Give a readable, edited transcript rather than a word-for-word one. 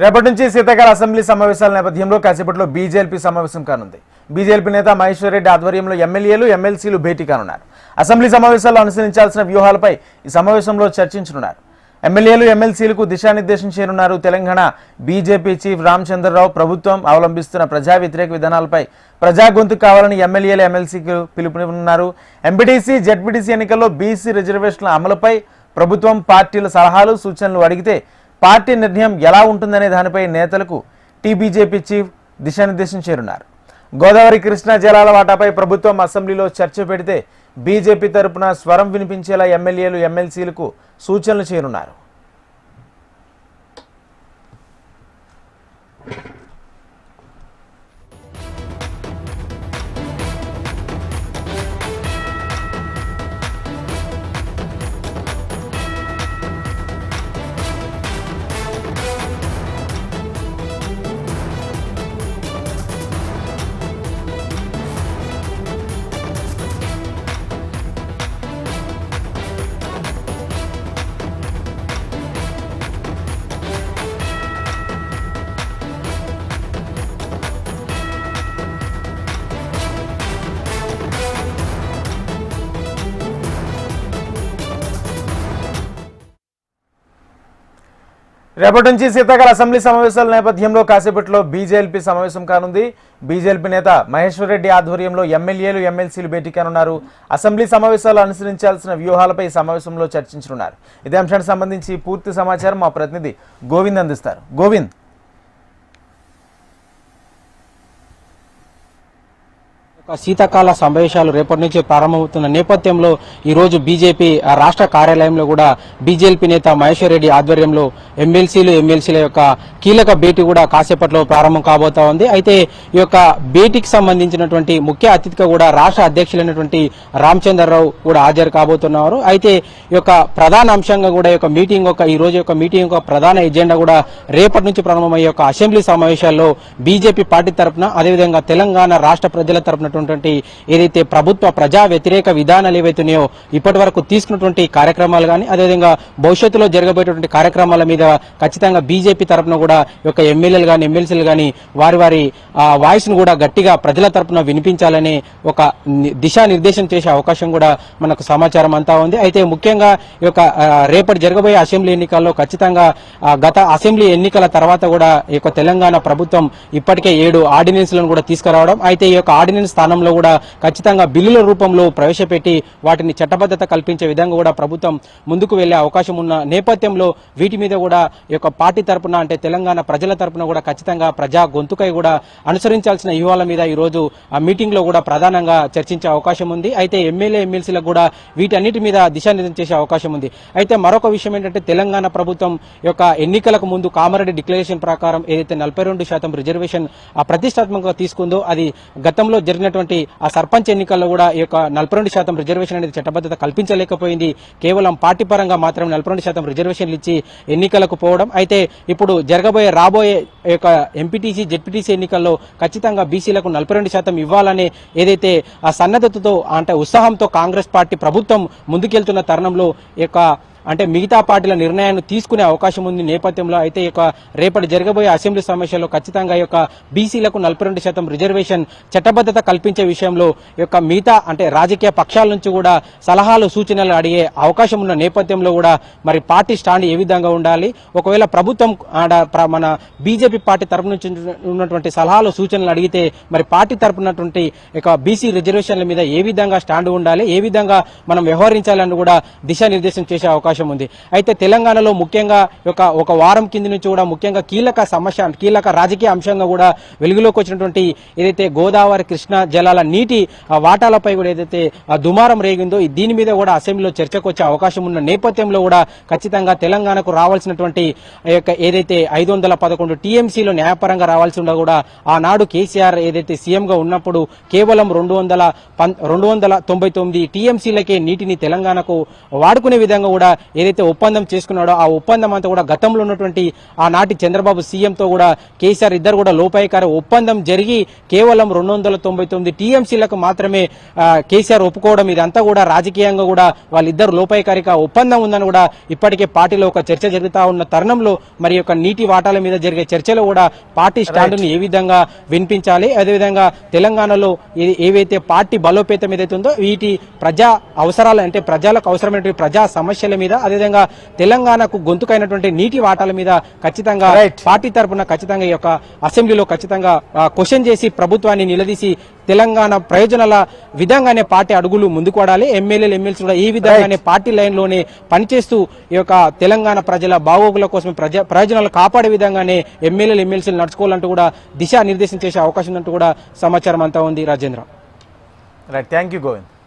రేపటి నుంచి శీతాకాల అసెంబ్లీ సమావేశాల నేపథ్యంలో కాసేపట్లో బీజేపీ సమావేశం కానుంది. బీజేపీ నేత మహేశ్వర్ రెడ్డి ఆధ్వర్యంలో ఎమ్మెల్యేలు ఎమ్మెల్సీలు భేటీ కానున్నారు. అసెంబ్లీ సమావేశాల్లో అనుసరించాల్సిన వ్యూహాలపై ఈ సమావేశంలో చర్చించనున్నారు. ఎమ్మెల్యేలు ఎమ్మెల్సీలకు దిశానిర్దేశం చేయనున్నారు. తెలంగాణ బీజేపీ చీఫ్ రామచంద్రరావు ప్రభుత్వం అవలంబిస్తున్న ప్రజా వ్యతిరేక విధానాలపై ప్రజా గొంతు కావాలని ఎమ్మెల్యేలు ఎమ్మెల్సీకి పిలుపునివ్వనున్నారు. ఎంపీటీసీ జెడ్పీటీసీ ఎన్నికల్లో బీసీ రిజర్వేషన్ల అమలుపై ప్రభుత్వం పార్టీల సలహాలు సూచనలు అడిగితే పార్టీ నిర్ణయం ఎలా ఉంటుందనే దానిపై నేతలకు టీబీజేపీ చీఫ్ దిశానిర్దేశం చేయనున్నారు. గోదావరి కృష్ణా జలాల వాటాపై ప్రభుత్వం అసెంబ్లీలో చర్చ పెడితే బీజేపీ తరపున స్వరం వినిపించేలా ఎమ్మెల్యేలు ఎమ్మెల్సీలకు సూచనలు చేయనున్నారు. రేపటి నుంచి శీతాకాల అసెంబ్లీ సమావేశాల నేపథ్యంలో కాసేపట్లో బీజేపీ సమావేశం కానుంది. బీజేపీ నేత మహేశ్వర్ రెడ్డి ఆధ్వర్యంలో ఎమ్మెల్యేలు ఎమ్మెల్సీలు భేటీ కానున్నారు. అసెంబ్లీ సమావేశాలు అనుసరించాల్సిన వ్యూహాలపై ఈ సమావేశంలో చర్చించనున్నారు. ఇదే అంశానికి సంబంధించి పూర్తి సమాచారం మా ప్రతినిధి గోవింద్ అందిస్తారు. గోవింద్, శీతాకాల సమావేశాలు రేపటి నుంచి ప్రారంభమవుతున్న నేపథ్యంలో ఈ రోజు బీజేపీ రాష్ట్ర కార్యాలయంలో కూడా బీజేపీ నేత మహేశ్వర్ రెడ్డి ఆధ్వర్యంలో ఎమ్మెల్సీల యొక్క కీలక భేటీ కూడా కాసేపట్లో ప్రారంభం కాబోతా ఉంది. అయితే ఈ యొక్క భేటీకి సంబంధించినటువంటి ముఖ్య అతిథిగా కూడా రాష్ట్ర అధ్యక్షులైనటువంటి రామచంద్రరావు కూడా హాజరు కాబోతున్నారు. అయితే ఈ యొక్క ప్రధాన అంశంగా కూడా ఈ రోజు యొక్క మీటింగ్ యొక్క ప్రధాన ఎజెండా కూడా రేపటి నుంచి ప్రారంభమయ్యే యొక్క అసెంబ్లీ సమావేశాల్లో బీజేపీ పార్టీ తరఫున అదేవిధంగా తెలంగాణ రాష్ట్ర ప్రజల తరఫున ఏదైతే ప్రభుత్వ ప్రజా వ్యతిరేక విధానాలు ఏవైతున్నాయో ఇప్పటి వరకు తీసుకున్నటువంటి కార్యక్రమాలు కానీ అదేవిధంగా భవిష్యత్తులో జరగబోయేటువంటి కార్యక్రమాల మీద ఖచ్చితంగా బీజేపీ తరఫున కూడా యొక్క ఎమ్మెల్యేలు కానీ ఎమ్మెల్సీలు కానీ వారి వాయిస్ ను కూడా గట్టిగా ప్రజల తరఫున వినిపించాలని ఒక దిశానిర్దేశం చేసే అవకాశం కూడా మనకు సమాచారం అంతా ఉంది. అయితే ముఖ్యంగా ఈ యొక్క రేపటి జరగబోయే అసెంబ్లీ ఎన్నికల్లో ఖచ్చితంగా గత అసెంబ్లీ ఎన్నికల తర్వాత కూడా ఈ యొక్క తెలంగాణ ప్రభుత్వం ఇప్పటికే 7 ఆర్డినెన్స్లను కూడా తీసుకురావడం, అయితే ఈ యొక్క ఆర్డినెన్స్ స్థానంలో కూడా ఖచ్చితంగా బిల్లుల రూపంలో ప్రవేశపెట్టి వాటిని చట్టబద్ధత కల్పించే విధంగా కూడా ప్రభుత్వం ముందుకు వెళ్లే అవకాశం ఉన్న నేపథ్యంలో వీటి మీద కూడా ఈ యొక్క పార్టీ తరపున అంటే తెలంగాణ ప్రజల తరపున కూడా ఖచ్చితంగా ప్రజా గొంతుకై కూడా అనుసరించాల్సిన వ్యూహాల మీద ఈ రోజు ఆ మీటింగ్ లో కూడా ప్రధానంగా చర్చించే అవకాశం ఉంది. అయితే ఎమ్మెల్యే ఎమ్మెల్సీలకు కూడా వీటన్నిటి మీద దిశానిర్దేశం చేసే అవకాశం ఉంది. అయితే మరొక విషయం ఏంటంటే తెలంగాణ ప్రభుత్వం యొక్క ఎన్నికలకు ముందు కామారెడ్డి డిక్లరేషన్ ప్రకారం ఏదైతే 42% రిజర్వేషన్ ప్రతిష్టాత్మకంగా తీసుకుందో అది గతంలో జరిగినటువంటి ఆ సర్పంచ్ ఎన్నికల్లో కూడా ఈ యొక్క 42% రిజర్వేషన్ అనేది చట్టబద్ధత కల్పించలేకపోయింది. కేవలం పార్టీ పరంగా మాత్రం 42% రిజర్వేషన్లు ఇచ్చి ఎన్నికలకు పోవడం. అయితే ఇప్పుడు రాబోయే యొక్క ఎంపీటీసీ జెడ్పీటీసీ ఎన్నికల్లో ఖచ్చితంగా బీసీలకు 42% ఇవ్వాలనే ఏదైతే ఆ సన్నద్ధతతో అంటే ఉత్సాహంతో కాంగ్రెస్ పార్టీ ప్రభుత్వం ముందుకెళ్తున్న తరుణంలో అంటే మిగతా పార్టీల నిర్ణయాన్ని తీసుకునే అవకాశం ఉంది నేపథ్యంలో అయితే రేపటి జరగబోయే అసెంబ్లీ సమావేశాల్లో ఖచ్చితంగా ఈ యొక్క బీసీలకు 42% రిజర్వేషన్ చట్టబద్ధత కల్పించే విషయంలో ఈ యొక్క మిగతా అంటే రాజకీయ పక్షాల నుంచి కూడా సలహాలు సూచనలు అడిగే అవకాశం ఉన్న నేపథ్యంలో కూడా మరి పార్టీ స్టాండ్ ఏ విధంగా ఉండాలి, ఒకవేళ ప్రభుత్వం మన బీజేపీ పార్టీ తరపు నుంచి ఉన్నటువంటి సలహాలు సూచనలు అడిగితే మరి పార్టీ తరపునటువంటి బీసీ రిజర్వేషన్ల మీద ఏ విధంగా స్టాండ్ ఉండాలి, ఏ విధంగా మనం వ్యవహరించాలని కూడా దిశానిర్దేశం చేసే అవకాశం ఉంది. అయితే తెలంగాణలో ముఖ్యంగా ఒక వారం కింది నుంచి కూడా ముఖ్యంగా కీలక రాజకీయ అంశంగా కూడా వెలుగులోకి వచ్చినటువంటి ఏదైతే గోదావరి కృష్ణా జలాల నీటి వాటాలపై కూడా ఏదైతే దుమారం రేగిందో దీని మీద కూడా అసెంబ్లీలో చర్చకు వచ్చే అవకాశం ఉన్న నేపథ్యంలో కూడా ఖచ్చితంగా తెలంగాణకు రావాల్సినటువంటి ఏదైతే 511 టీఎంసీలో న్యాయపరంగా రావాల్సి ఉన్నా కూడా ఆనాడు కేసీఆర్ ఏదైతే సీఎం గా ఉన్నప్పుడు కేవలం 299 టీఎంసీలకే నీటిని తెలంగాణకు వాడుకునే విధంగా కూడా ఏదైతే ఒప్పందం చేసుకున్నాడో ఆ ఒప్పందం అంతా కూడా గతంలో ఉన్నటువంటి ఆనాటి చంద్రబాబు సీఎంతో కూడా కేసీఆర్ ఇద్దరు కూడా లోపాయికార ఒప్పందం జరిగి కేవలం 299 టీఎంసీలకు మాత్రమే కేసీఆర్ ఒప్పుకోవడం, ఇదంతా కూడా రాజకీయంగా కూడా వాళ్ళిద్దరు లోపాయికారిక ఒప్పందం ఉందని కూడా ఇప్పటికే పార్టీలో ఒక చర్చ జరుగుతా ఉన్న తరుణంలో మరి యొక్క నీటి వాటాల మీద జరిగే చర్చలో కూడా పార్టీ స్టాండును ఏ విధంగా వినిపించాలి, అదేవిధంగా తెలంగాణలో ఏవైతే పార్టీ బలోపేతం ఏదైతే ఉందో వీటి ప్రజా అవసరాలు అంటే ప్రజలకు అవసరమైనటువంటి ప్రజా సమస్యల మీద, అదేవిధంగా తెలంగాణకు గొంతుకైనటువంటి నీటి వాటాల మీద ఖచ్చితంగా పార్టీ తరఫున ఖచ్చితంగా ఈ యొక్క అసెంబ్లీలో ఖచ్చితంగా క్వశ్చన్ చేసి ప్రభుత్వాన్ని నిలదీసి తెలంగాణ ప్రయోజనాల విధంగానే పార్టీ అడుగులు ముందుకు పడాలి. ఎమ్మెల్యేలు ఎమ్మెల్సీ కూడా ఈ విధంగానే పార్టీ లైన్ లోనే పనిచేస్తూ ఈ యొక్క తెలంగాణ ప్రజల బాగోగుల కోసం ప్రయోజనాలు కాపాడే విధంగానే ఎమ్మెల్యేలు ఎమ్మెల్సీలు నడుచుకోవాలంటూ కూడా దిశా నిర్దేశం చేసే అవకాశం ఉందంటూ కూడా సమాచారం అంతా ఉంది. Rajendra. Right, thank you Govind.